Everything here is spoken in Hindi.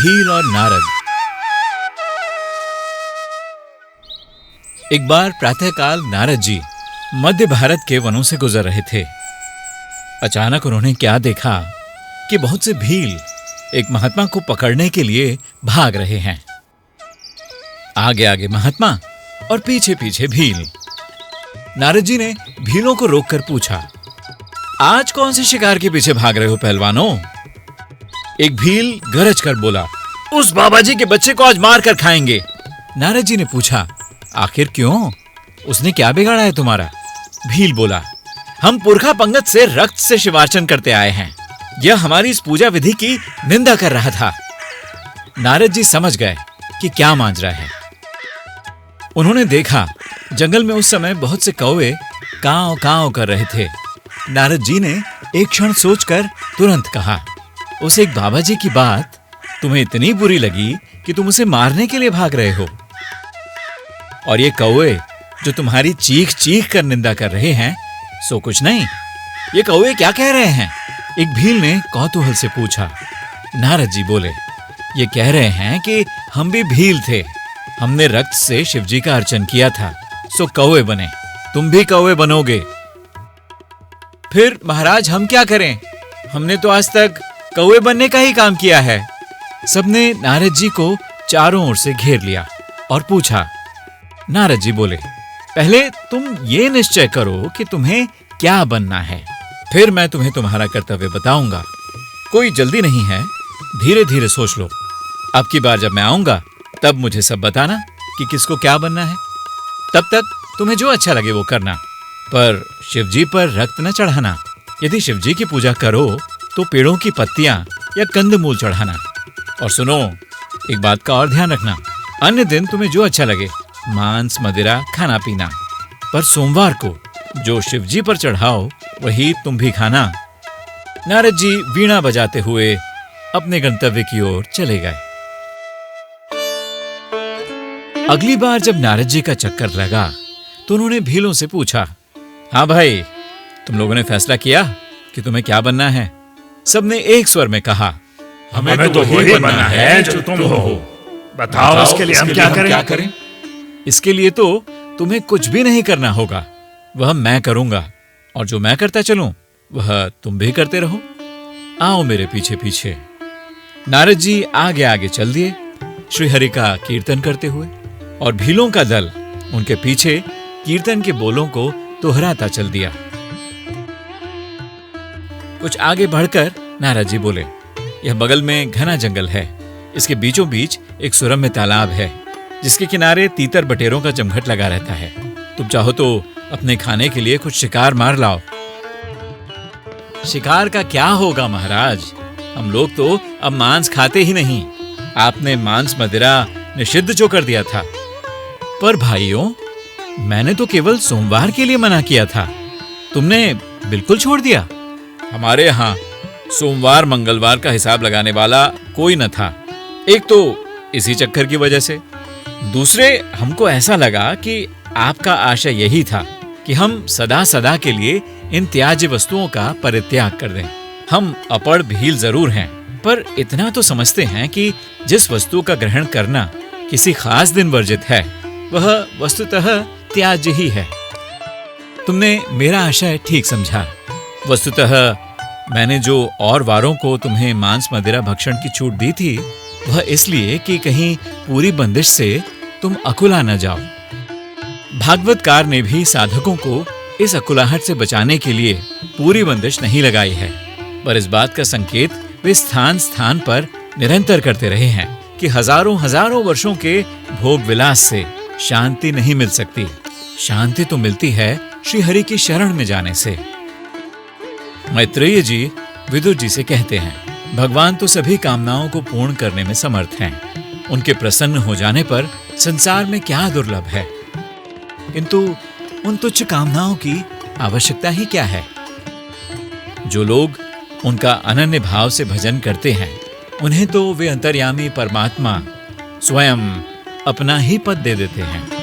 भील और नारद। एक बार प्रातःकाल नारद जी मध्य भारत के वनों से गुजर रहे थे। अचानक उन्होंने क्या देखा कि बहुत से भील एक महात्मा को पकड़ने के लिए भाग रहे हैं। आगे आगे महात्मा और पीछे पीछे भील। नारद जी ने भीलों को रोककर पूछा, आज कौन से शिकार के पीछे भाग रहे हो पहलवानों? एक भील गरज कर बोला, उस बाबा जी के बच्चे को आज मार कर खाएंगे। नारद जी ने पूछा, आखिर क्यों? उसने क्या बिगाड़ा है तुम्हारा? भील बोला, हम पुरखा पंगत से रक्त से शिवार्चन करते आए हैं। यह हमारी इस पूजा विधि की निंदा कर रहा था। नारद जी समझ गए कि क्या मांझ रहा है। उन्होंने देखा जंगल में उस समय बहुत से कौवे कांव कांव कर रहे थे। नारद जी ने एक क्षण सोचकर तुरंत कहा, उस एक बाबा जी की बात तुम्हें इतनी बुरी लगी कि तुम उसे मारने के लिए भाग रहे हो। और ये कौवे जो तुम्हारी चीख चीख कर निंदा कर रहे हैं, सो कुछ नहीं। ये कौवे क्या कह रहे हैं? एक भील ने कौतूहल से पूछा। नारद जी बोले, ये कह रहे हैं कि हम भी भील थे, हमने रक्त से शिवजी का अर्चन किया था, सो कौवे बने। तुम भी कौवे बनोगे। फिर महाराज हम क्या करें? हमने तो आज तक कौवे बनने का ही काम किया है। सबने नारद जी को चारों ओर से घेर लिया और पूछा। नारद जी बोले, पहले तुम ये निश्चय करो कि तुम्हें क्या बनना है, फिर मैं तुम्हें तुम्हारा कर्तव्य बताऊंगा। कोई जल्दी नहीं है, धीरे धीरे सोच लो। अब की बार जब मैं आऊंगा तब मुझे सब बताना कि किसको क्या बनना है। तब तक तुम्हें जो अच्छा लगे वो करना, पर शिवजी पर रक्त न चढ़ाना। यदि शिवजी की पूजा करो तो पेड़ों की पत्तियां या कंदमूल चढ़ाना। और सुनो, एक बात का और ध्यान रखना, अन्य दिन तुम्हें जो अच्छा लगे मांस मदिरा खाना पीना, पर सोमवार को जो शिवजी पर चढ़ाओ वही तुम भी खाना। नारद जी वीणा बजाते हुए अपने गंतव्य की ओर चले गए। अगली बार जब नारद जी का चक्कर लगा तो उन्होंने भीलों से पूछा, हाँ भाई, तुम लोगों ने फैसला किया कि तुम्हें क्या बनना है? सबने एक स्वर में कहा, हमें तो वही बनना है जो तुम हो। बताओ इसके लिए हम क्या करें? इसके लिए तो तुम्हें कुछ भी नहीं करना होगा, वह मैं करूंगा, और जो मैं करता चलूं वह तुम भी करते रहो। आओ मेरे पीछे पीछे। नारद जी आगे आगे चल दिए, श्रीहरि का कीर्तन करते हुए, और भीलों का दल उनके पीछे कीर्तन के बोलों को दोहराता चल दिया। कुछ आगे बढ़कर नारद जी बोले, यह बगल में घना जंगल है, इसके बीचों बीच एक सुरम्य तालाब है जिसके किनारे तीतर बटेरों का जमघट लगा रहता है। तुम चाहो तो अपने खाने के लिए कुछ शिकार मार लाओ। शिकार का क्या होगा महाराज, हम लोग तो अब मांस खाते ही नहीं। आपने मांस मदिरा निषिद्ध जो कर दिया था। पर भाइयों, मैंने तो केवल सोमवार के लिए मना किया था, तुमने बिल्कुल छोड़ दिया। हमारे यहाँ सोमवार मंगलवार का हिसाब लगाने वाला कोई न था। एक तो इसी चक्कर की वजह से, दूसरे हमको ऐसा लगा कि आपका आशय यही था कि हम सदा सदा के लिए इन त्याज्य वस्तुओं का परित्याग कर दें। हम अपड़ भील जरूर हैं, पर इतना तो समझते हैं कि जिस वस्तु का ग्रहण करना किसी खास दिन वर्जित है वह वस्तुतः त्याज्य ही है। तुमने मेरा आशय ठीक समझा। वस्तुतः मैंने जो और वारों को तुम्हें मांस मदिरा भक्षण की छूट दी थी वह इसलिए कि कहीं पूरी बंदिश से तुम अकुला न जाओ। भागवतकार ने भी साधकों को इस अकुलाहट से बचाने के लिए पूरी बंदिश नहीं लगाई है, पर इस बात का संकेत वे स्थान स्थान पर निरंतर करते रहे हैं कि हजारों हजारों वर्षों के भोग विलास से शांति नहीं मिल सकती। शांति तो मिलती है श्रीहरि की शरण में जाने से। मैत्रेय जी विदुर जी से कहते हैं, भगवान तो सभी कामनाओं को पूर्ण करने में समर्थ हैं। उनके प्रसन्न हो जाने पर संसार में क्या दुर्लभ है, किंतु उन तुच्छ कामनाओं की आवश्यकता ही क्या है। जो लोग उनका अनन्य भाव से भजन करते हैं उन्हें तो वे अंतर्यामी परमात्मा स्वयं अपना ही पद दे देते हैं।